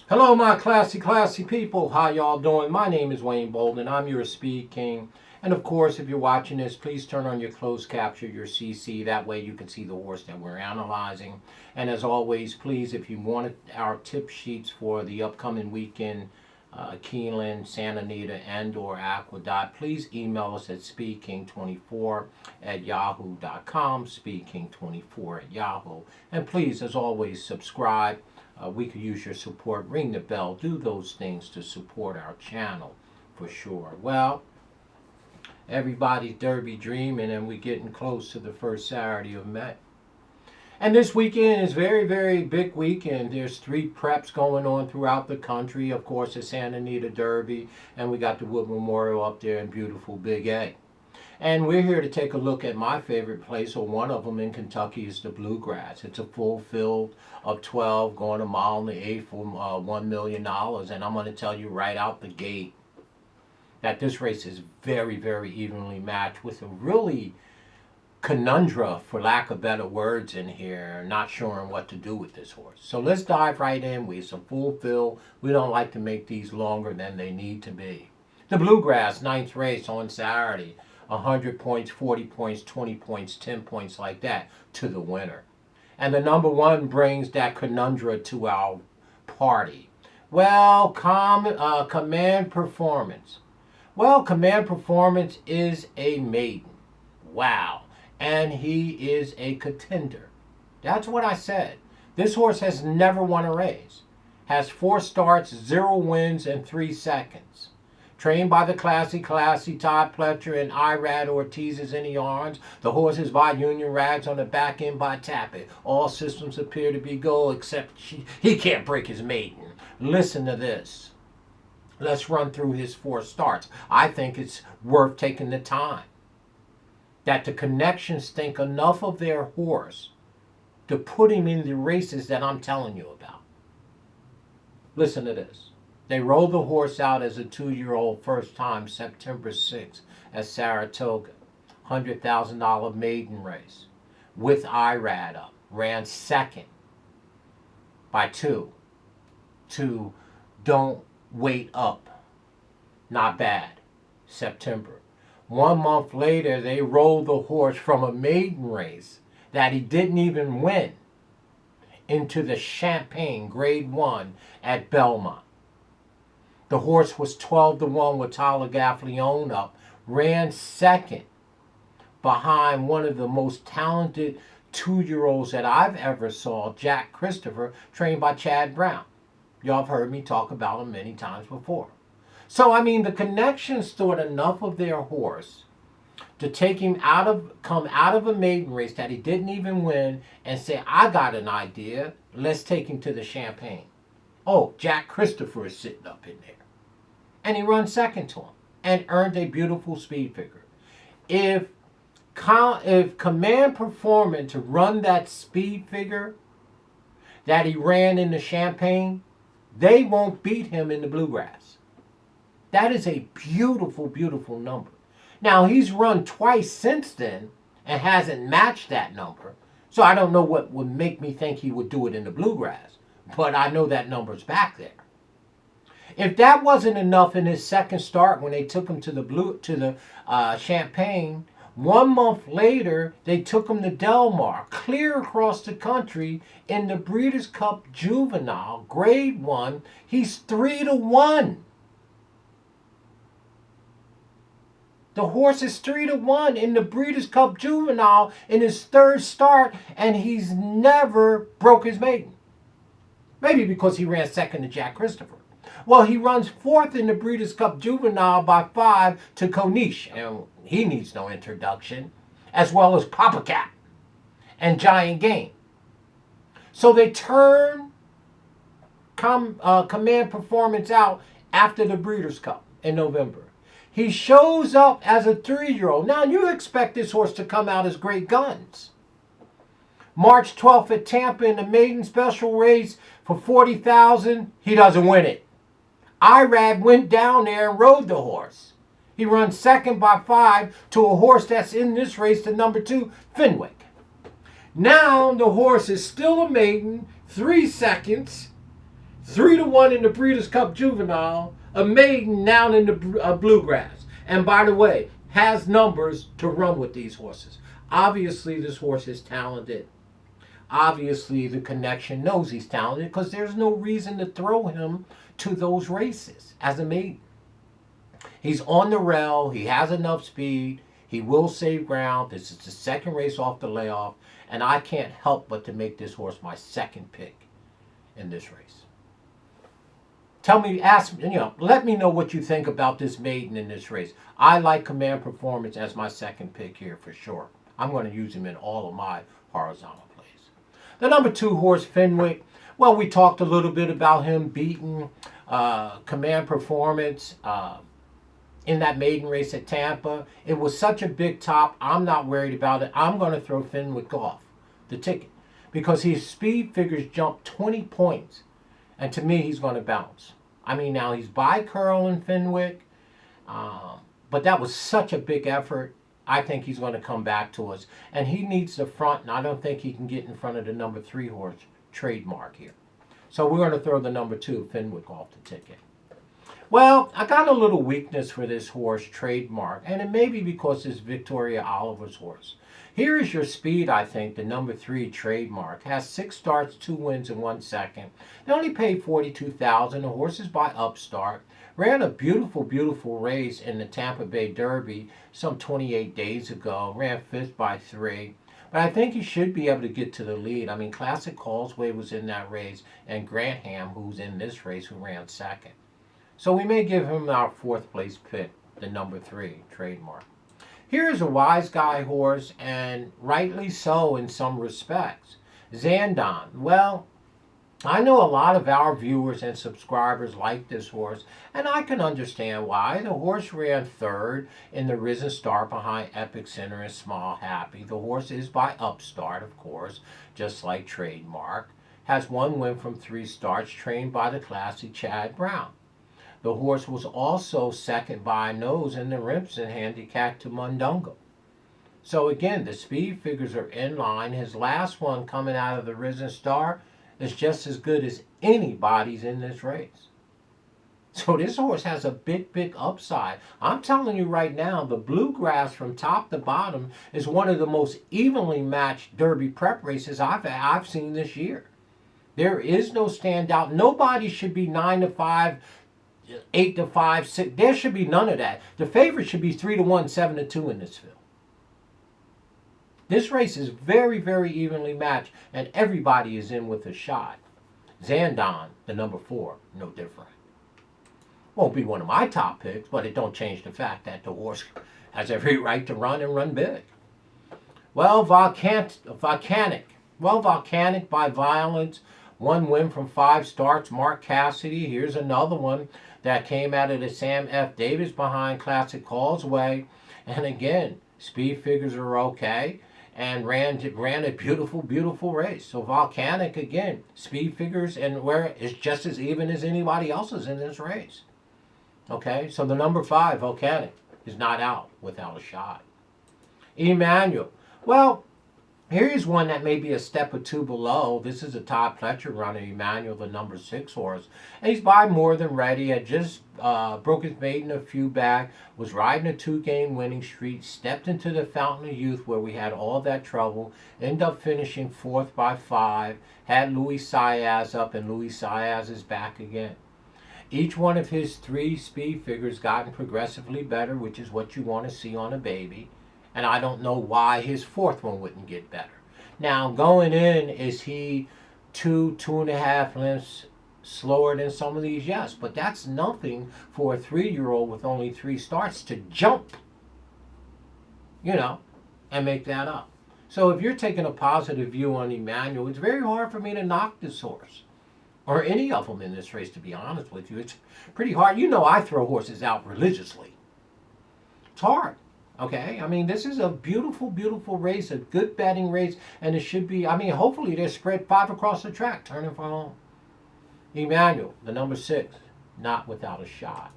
Hello, my classy people. How y'all doing? My name is Wayne Bolden. I'm your Speed King. And of course, if you're watching this, please turn on your closed capture, your CC. That way you can see the horse that we're analyzing. And as always, please, if you want our tip sheets for the upcoming weekend, Keeneland, Santa Anita, and or Aqueduct, please email us at speedking24@yahoo.com, speedking24@yahoo. And please, as always, subscribe. We could use your support. Ring the bell. Do those things to support our channel for sure. Well, everybody's Derby dreaming, and we're getting close to the first Saturday of May. And this weekend is very big weekend. There's 3 preps going on throughout the country. Of course, the Santa Anita Derby, and we got the Wood Memorial up there in beautiful Big A. And we're here to take a look at my favorite place, or one of them in Kentucky, is the Bluegrass. It's a full field of 12 going a mile and 1/8 for $1 million. And I'm going to tell you right out the gate that this race is very evenly matched, with a really conundrum, for lack of better words, in here. Not sure what to do with this horse. So let's dive right in. It's a full field. We don't like to make these longer than they need to be. The Bluegrass, 9th race on Saturday. 100 points, 40 points, 20 points, 10 points, like that, to the winner. And the number 1 brings that conundrum to our party. Well, Command Performance. Well, Command Performance is a maiden. Wow. And he is a contender. That's what I said. This horse has never won a race. Has 4 starts, 0 wins, and 3 seconds. Trained by the classy Todd Pletcher and Irad Ortiz's in the yarns. The horses by Union Rags, on the back end by Tappet. All systems appear to be go, except he can't break his maiden. Listen to this. Let's run through his 4 starts. I think it's worth taking the time. That the connections think enough of their horse to put him in the races that I'm telling you about. Listen to this. They rolled the horse out as a 2-year-old first time September 6th at Saratoga. $100,000 maiden race. With Irad up. Ran second by 2 to Don't Wait Up. Not bad. September. 1 month later, they rolled the horse from a maiden race that he didn't even win into the Champagne Grade 1 at Belmont. The horse was 12-1 with Tyler Gaffleone up. Ran second behind one of the most talented 2-year-olds that I've ever saw, Jack Christopher, trained by Chad Brown. Y'all have heard me talk about him many times before. So, I mean, the connections thought enough of their horse to take him come out of a maiden race that he didn't even win, and say, I got an idea. Let's take him to the Champagne. Oh, Jack Christopher is sitting up in there. And he runs second to him and earned a beautiful speed figure. If Command Performance run that speed figure that he ran in the Champagne, they won't beat him in the Bluegrass. That is a beautiful number. Now, he's run twice since then and hasn't matched that number. So I don't know what would make me think he would do it in the Bluegrass. But I know that number's back there. If that wasn't enough in his second start when they took him to the Champagne, 1 month later they took him to Del Mar, clear across the country in the Breeders' Cup Juvenile Grade 1. He's 3-1. The horse is 3-1 in the Breeders' Cup Juvenile in his 3rd start, and he's never broke his maiden. Maybe because he ran second to Jack Christopher. Well, he runs 4th in the Breeders' Cup Juvenile by 5 to Konish, and he needs no introduction, as well as Papa Cat and Giant Game. So they turn Command Performance out after the Breeders' Cup in November. He shows up as a 3-year-old. Now, you expect this horse to come out as great guns. March 12th at Tampa in the maiden special race for $40,000. He doesn't win it. Irad went down there and rode the horse. He runs second by 5 to a horse that's in this race, the number 2, Fenwick. Now the horse is still a maiden, 3 seconds, 3-1 in the Breeders' Cup Juvenile, a maiden now in the Bluegrass. And by the way, has numbers to run with these horses. Obviously, this horse is talented. Obviously, the connection knows he's talented because there's no reason to throw him to those races as a maiden. He's on the rail. He has enough speed. He will save ground. This is the second race off the layoff. And I can't help but to make this horse my second pick in this race. Tell me, let me know what you think about this maiden in this race. I like Command Performance as my second pick here for sure. I'm going to use him in all of my horizontal plays. The number 2 horse, Fenwick. Well, we talked a little bit about him beating Command Performance in that maiden race at Tampa. It was such a big top. I'm not worried about it. I'm going to throw Fenwick off the ticket because his speed figures jumped 20 points. And to me, he's going to bounce. I mean, now he's by Curl and Fenwick, but that was such a big effort. I think he's going to come back to us. And he needs the front, and I don't think he can get in front of the number 3 horse, Trademark, here. So we're going to throw the number 2, Fenwick, off the ticket. Well, I got a little weakness for this horse, Trademark, and it may be because it's Victoria Oliver's horse. Here is your speed, I think, the number 3, Trademark. Has 6 starts, 2 wins, and 1 second. They only paid $42,000. The horse is by Upstart. Ran a beautiful, beautiful race in the Tampa Bay Derby some 28 days ago. Ran 5th by 3. But I think he should be able to get to the lead. I mean, Classic Causeway was in that race, and Grantham, who's in this race, who ran 2nd. So we may give him our 4th place pick, the number 3, Trademark. Here's a wise guy horse, and rightly so in some respects. Zandon. Well, I know a lot of our viewers and subscribers like this horse, and I can understand why. The horse ran 3rd in the Risen Star behind Epic Center and Small Happy. The horse is by Upstart, of course, just like Trademark. Has 1 win from 3 starts, trained by the classy Chad Brown. The horse was also 2nd by nose in the Remsen Handicap to Mundungo. So again, the speed figures are in line. His last one coming out of the Risen Star is just as good as anybody's in this race. So this horse has a big, big upside. I'm telling you right now, the Bluegrass from top to bottom is one of the most evenly matched Derby prep races I've seen this year. There is no standout. Nobody should be 9-5, 8-5, 6. There should be none of that. The favorite should be 3-1, 7-2 in this field. This race is very, very evenly matched, and everybody is in with a shot. Zandon, the number 4, no different. Won't be one of my top picks, but it don't change the fact that the horse has every right to run and run big. Well, Volcanic. Well, Volcanic by Violence. 1 win from 5 starts. Mark Cassidy. Here's another one that came out of the Sam F. Davis behind Classic Causeway. And again, speed figures are okay. And ran a beautiful, beautiful race. So Volcanic, again, speed figures and where it's just as even as anybody else's in this race. Okay, so the number 5, Volcanic, is not out without a shot. Emmanuel. Well, here's one that may be a step or 2 below. This is a Todd Pletcher runner, Emmanuel, the number 6 horse. And he's by More Than Ready. Had just broke his maiden a few back. Was riding a 2-game winning streak. Stepped into the Fountain of Youth where we had all that trouble. Ended up finishing 4th by 5. Had Louis Saez up, and Louis Saez is back again. Each one of his 3 speed figures gotten progressively better, which is what you want to see on a baby. And I don't know why his 4th one wouldn't get better. Now, going in, is he 2.5 lengths slower than some of these? Yes, but that's nothing for a 3-year-old with only 3 starts to jump, and make that up. So if you're taking a positive view on Emmanuel, it's very hard for me to knock this horse. Or any of them in this race, to be honest with you. It's pretty hard. I throw horses out religiously. It's hard. Okay? I mean, this is a beautiful, beautiful race, a good betting race, and it should be, hopefully they're spread 5 across the track, turning for home. Emmanuel, the number 6, not without a shot.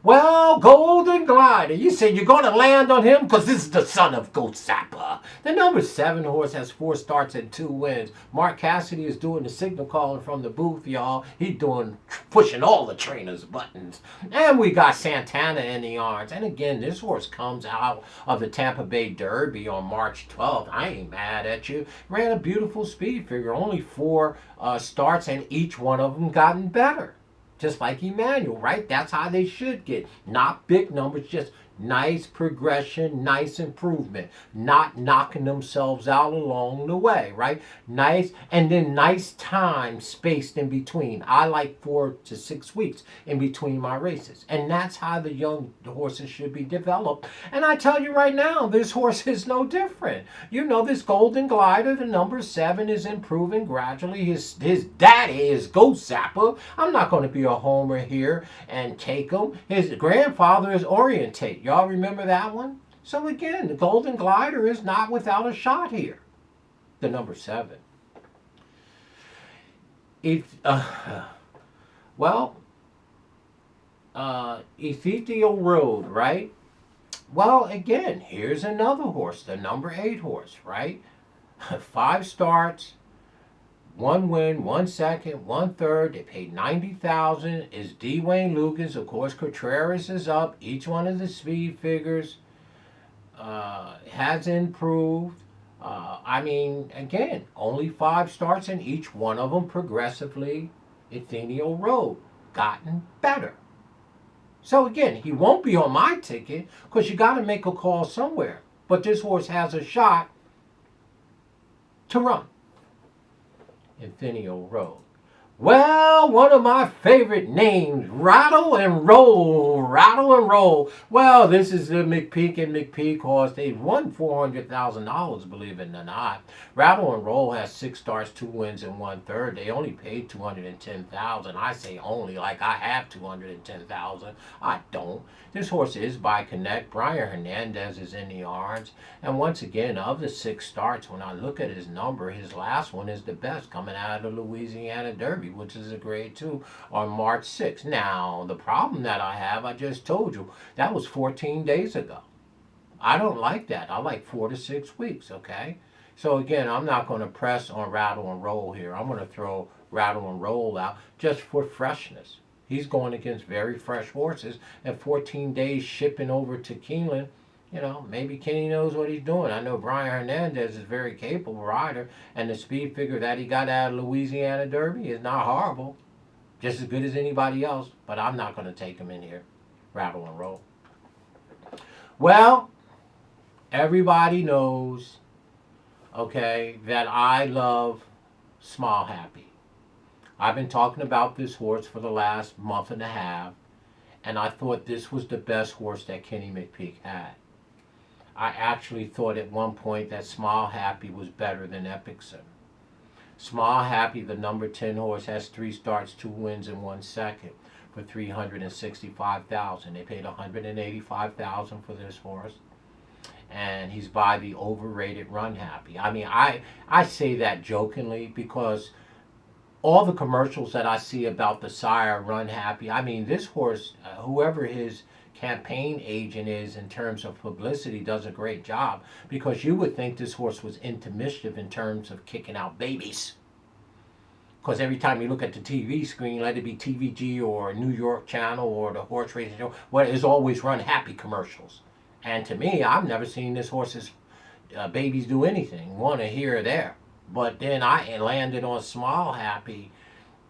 Well, Golden Glider, you said you're going to land on him because this is the son of Goat Zappa. The number 7 horse has 4 starts and 2 wins. Mark Cassidy is doing the signal calling from the booth, y'all. He's pushing all the trainers' buttons. And we got Santana in the yards. And again, this horse comes out of the Tampa Bay Derby on March 12th. I ain't mad at you. Ran a beautiful speed figure. Only 4 starts, and each one of them gotten better. Just like Emmanuel, right? That's how they should get. Not big numbers, just nice progression, nice improvement. Not knocking themselves out along the way, right? Nice, and then nice time spaced in between. I like 4 to 6 weeks in between my races. And that's how the young horses should be developed. And I tell you right now, this horse is no different. You know, this Golden Glider, the number 7, is improving gradually. His daddy is Goat Zappa. I'm not going to be a homer here and take him. His grandfather is Orientate. Y'all remember that one? So again, the Golden Glider is not without a shot here. The number 7. Ethereal Road, right? Well, again, here's another horse, the number 8 horse, right? 5 starts, 1 win, 1 second, 1 third. They paid $90,000. Is D. Wayne Lucas. Of course, Contreras is up. Each one of the speed figures has improved. I mean, again, only 5 starts, and each one of them progressively, Ethereal Road, gotten better. So again, he won't be on my ticket because you got to make a call somewhere. But this horse has a shot to run. Ethereal Road. Well, one of my favorite names, Rattle and Roll. Rattle and Roll. Well, this is the McPeak and McPeak horse. They won $400,000, believe it or not. Rattle and Roll has 6 starts, 2 wins, and 1 third. They only paid $210,000. I say only, like I have $210,000. I don't. This horse is by Connect. Brian Hernandez is in the yards. And once again, of the 6 starts, when I look at his number, his last one is the best coming out of the Louisiana Derby, which is a grade 2 on March 6th. Now, the problem that I have, I just told you, that was 14 days ago. I don't like that. I like 4 to 6 weeks, okay? So again, I'm not going to press on Rattle and Roll here. I'm going to throw Rattle and Roll out just for freshness. He's going against very fresh horses, and 14 days shipping over to Keeneland. You know, maybe Kenny knows what he's doing. I know Brian Hernandez is a very capable rider, and the speed figure that he got out of Louisiana Derby is not horrible. Just as good as anybody else, but I'm not going to take him in here. Rattle and Roll. Well, everybody knows, okay, that I love Smile Happy. I've been talking about this horse for the last month and a half, and I thought this was the best horse that Kenny McPeak had. I actually thought at one point that Smile Happy was better than Epicson. Smile Happy, the number 10 horse, has 3 starts, 2 wins, and 1 second for $365,000. They paid $185,000 for this horse, and he's by the overrated Run Happy. I mean, I say that jokingly because all the commercials that I see about the sire Run Happy, I mean, this horse, whoever his campaign agent is in terms of publicity, does a great job, because you would think this horse was into mischief in terms of kicking out babies. Because every time you look at the TV screen, let it be TVG or New York Channel or the Horse Racing Show, well, it's always Run Happy commercials. And to me, I've never seen this horse's babies do anything, one here or there. But then I landed on Smile Happy,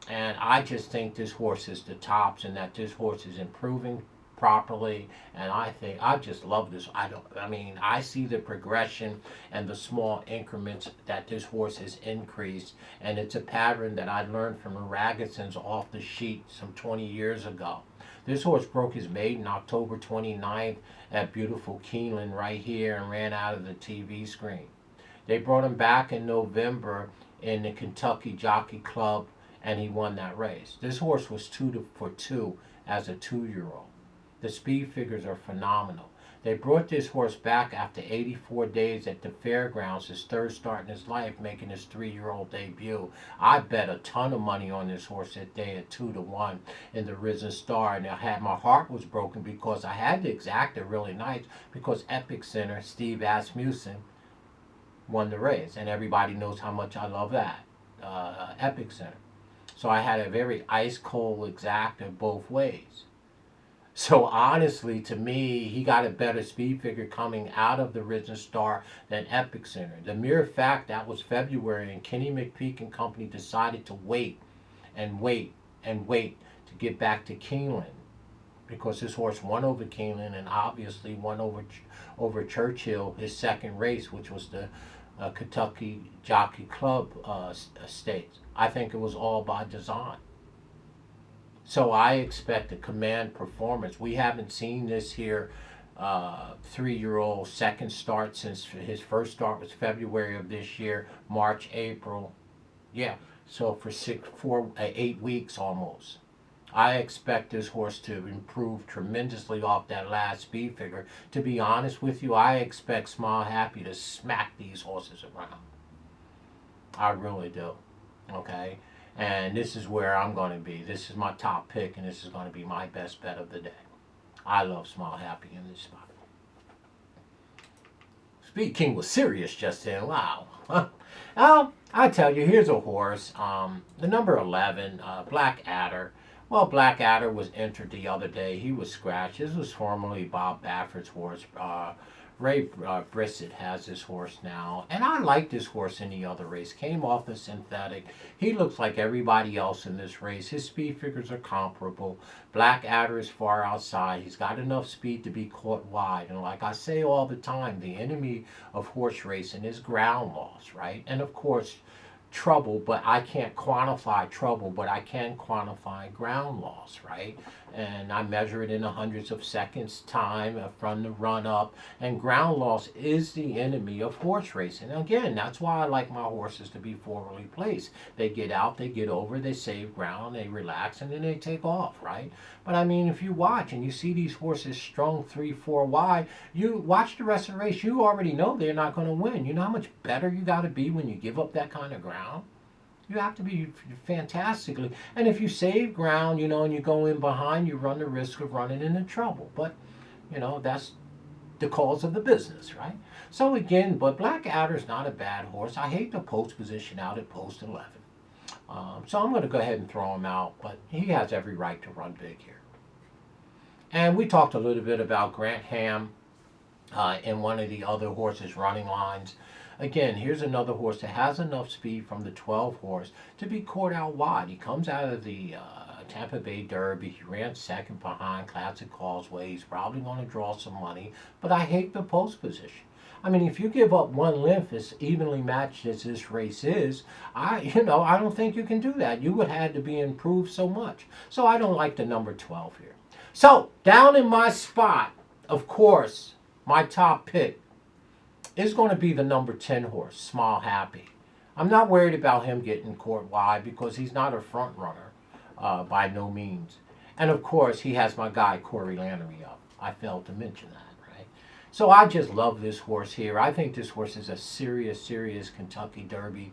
and I just think this horse is the tops, and that this horse is improving properly, and I just love this. I see the progression and the small increments that this horse has increased, and it's a pattern that I learned from the Raggersons off the sheet some 20 years ago. This horse broke his maiden October 29th at beautiful Keeneland right here and ran out of the TV screen. They brought him back in November in the Kentucky Jockey Club, and he won that race. This horse was 2 for 2 as a 2-year-old. The speed figures are phenomenal. They brought this horse back after 84 days at the fairgrounds, his third start in his life, making his 3-year-old debut. I bet a ton of money on this horse that day at 2-1 in the Risen Star, and my heart was broken because I had the exacta really nice because Epic Center, Steve Asmussen, won the race, and everybody knows how much I love that Epic Center. So I had a very ice cold exacta both ways. So honestly, to me, he got a better speed figure coming out of the Risen Star than Epic Center. The mere fact that was February and Kenny McPeak and company decided to wait and wait and wait to get back to Keeneland, because his horse won over Keeneland and obviously won over Churchill his second race, which was the Kentucky Jockey Club Stakes. I think it was all by design. So I expect a command performance. We haven't seen this here 3-year-old second start since his first start was February of this year, March, April. Yeah, so for 8 weeks almost. I expect this horse to improve tremendously off that last speed figure. To be honest with you, I expect Smile Happy to smack these horses around. I really do. Okay? And this is where I'm going to be. This is my top pick, and this is going to be my best bet of the day. I love Smile Happy in this spot. Speed King was serious just then. Wow. Well, I tell you, here's a horse. The number 11, Black Adder. Well, Black Adder was entered the other day. He was scratched. This was formerly Bob Baffert's horse. Ray Brissett has this horse now, and I like this horse in the other race. Came off the synthetic. He looks like everybody else in this race. His speed figures are comparable. Black Adder is far outside. He's got enough speed to be caught wide, and like I say all the time, the enemy of horse racing is ground loss, right? And of course, trouble, but I can't quantify trouble, but I can quantify ground loss, right? And I measure it in the hundreds of seconds time from the run up, and ground loss is the enemy of horse racing. Again, that's why I like my horses to be forwardly placed. They get out, they get over, they save ground, they relax, and then they take off, right? But I mean, if you watch and you see these horses strung 3-4 wide, you watch the rest of the race, you already know they're not going to win. You know how much better you got to be when you give up that kind of ground? You have to be fantastically. And if you save ground, you know, and you go in behind, you run the risk of running into trouble. But, you know, that's the cause of the business, right? So again, but Black Adder's not a bad horse. I hate the post position out at post 11. So I'm going to go ahead and throw him out, but he has every right to run big here. And we talked a little bit about Grant Ham in one of the other horses' running lines. Again, here's another horse that has enough speed from the 12 horse to be caught out wide. He comes out of the Tampa Bay Derby. He ran second behind Classic Causeway. He's probably going to draw some money, but I hate the post position. I mean, if you give up one length as evenly matched as this race is, I don't think you can do that. You would have to be improved so much. So I don't like the number 12 here. So down in my spot, of course, my top pick is going to be the number 10 horse, Smile Happy. I'm not worried about him getting caught wide because he's not a front runner by no means. And of course, he has my guy Corey Lanery up. I failed to mention that, right? So I just love this horse here. I think this horse is a serious Kentucky Derby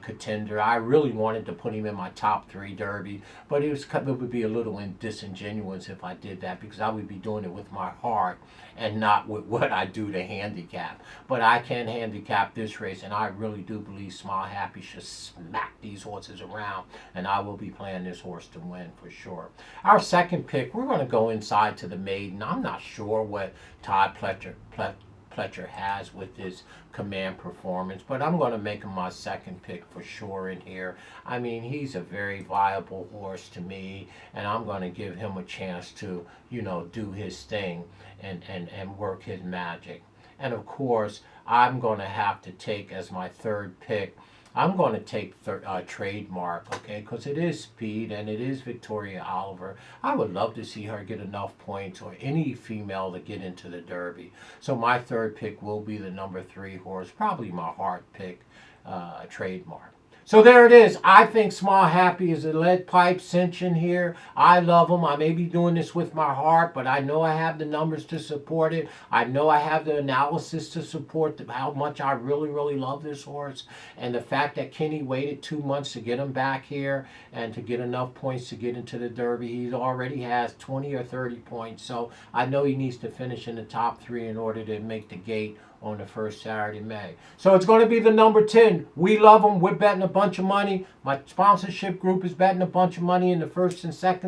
contender. I really wanted to put him in my top 3 Derby, but it would be a little disingenuous if I did that because I would be doing it with my heart and not with what I do to handicap. But I can handicap this race, and I really do believe Smile Happy should smack these horses around, and I will be playing this horse to win for sure. Our second pick, we're going to go inside to the maiden. I'm not sure what Todd Pletcher has with his command performance, but I'm going to make him my second pick for sure in here. I mean, he's a very viable horse to me, and I'm going to give him a chance to, do his thing and work his magic. And of course, I'm going to have to take as my third pick, I'm going to take Trademark, okay, because it is speed and it is Victoria Oliver. I would love to see her get enough points, or any female, to get into the Derby. So my third pick will be the number 3 horse, probably my heart pick, Trademark. So there it is. I think Small Happy is a lead pipe cinching here. I love him. I may be doing this with my heart, but I know I have the numbers to support it. I know I have the analysis to support how much I really, really love this horse. And the fact that Kenny waited 2 months to get him back here and to get enough points to get into the Derby. He already has 20 or 30 points. So I know he needs to finish in the top 3 in order to make the gate on the first Saturday in May. So it's going to be the number 10. We love them. We're betting a bunch of money. My sponsorship group is betting a bunch of money in the first and second